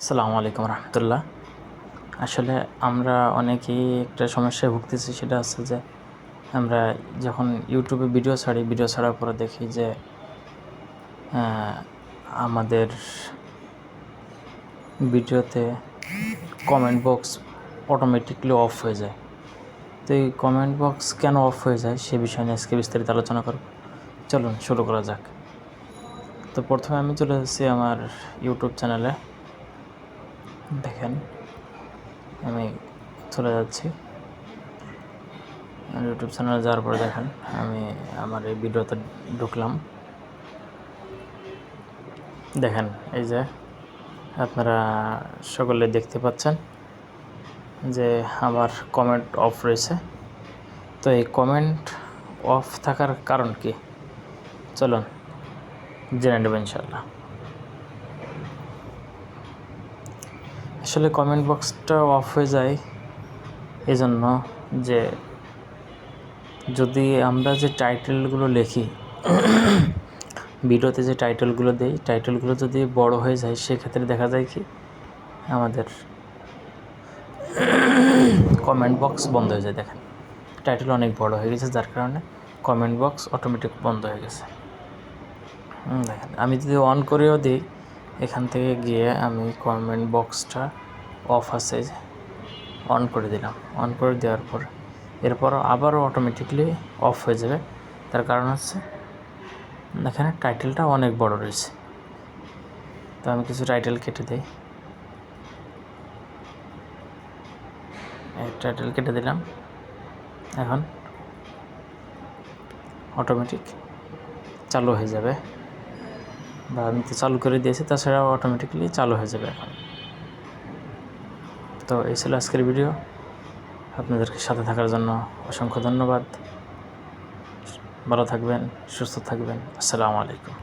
আসসালামু আলাইকুম রহমতুল্লাহ। আসলে আমরা অনেকেই একটা সমস্যায় ভুগতেছি, সেটা হচ্ছে যে আমরা যখন ইউটিউবে ভিডিও ছাড়ি, ভিডিও ছাড়ার পরে দেখি যে আমাদের ভিডিওতে কমেন্ট বক্স অটোমেটিকলি অফ হয়ে যায়। তো এই কমেন্ট বক্স কেন অফ হয়ে যায় সে বিষয় নিয়ে আজকে বিস্তারিত আলোচনা করব। চলুন শুরু করা যাক। তো প্রথমে আমি চলে এসেছি আমার ইউটিউব চ্যানেলে। দেখেন আমি চলে যাচ্ছি ইউটিউব চ্যানেলে। যাওয়ার পরে দেখেন আমি আমার এই ভিডিওতে ঢুকলাম। দেখেন এই যে আপনারা সকলে দেখতে পাচ্ছেন যে আমার কমেন্ট অফ রয়েছে। তো এই কমেন্ট অফ থাকার কারণ কি চলুন জেনে নেব ইনশাল্লাহ। আসলে কমেন্ট বক্সটা অফ হয়ে যায় এই জন্য যে যদি আমরা যে টাইটেলগুলো লিখি, ভিডিওতে যে টাইটেলগুলো দেই, টাইটেলগুলো যদি বড় হয়ে যায় সেক্ষেত্রে দেখা যায় কি আমাদের কমেন্ট বক্স বন্ধ হয়ে যায়। দেখেন টাইটেল অনেক বড় হয়ে গেছে, যার কারণে কমেন্ট বক্স অটোমেটিক বন্ধ হয়ে গেছে। দেখেন আমি যদি অন করেও দিই, এখান থেকে গিয়ে আমি কমেন্ট বক্সটা অফ আছে অন করে দিলাম। অন করে দেওয়ার পর এরপর আবারও অটোমেটিকলি অফ হয়ে যাবে। তার কারণ হচ্ছে এখানে টাইটেলটা অনেক বড় রয়েছে। তো আমি কিছু টাইটেল কেটে দিই, টাইটেল কেটে দিলাম। এখন অটোমেটিক চালু হয়ে যাবে, বা আমি তো চালু করে দিয়েছি, তাছাড়াও অটোমেটিকলি চালু হয়ে যাবে এখন। তো এই ছিল আজকের ভিডিও। আপনাদেরকে সাথে থাকার জন্য অসংখ্য ধন্যবাদ। ভালো থাকবেন, সুস্থ থাকবেন। আসসালামু আলাইকুম।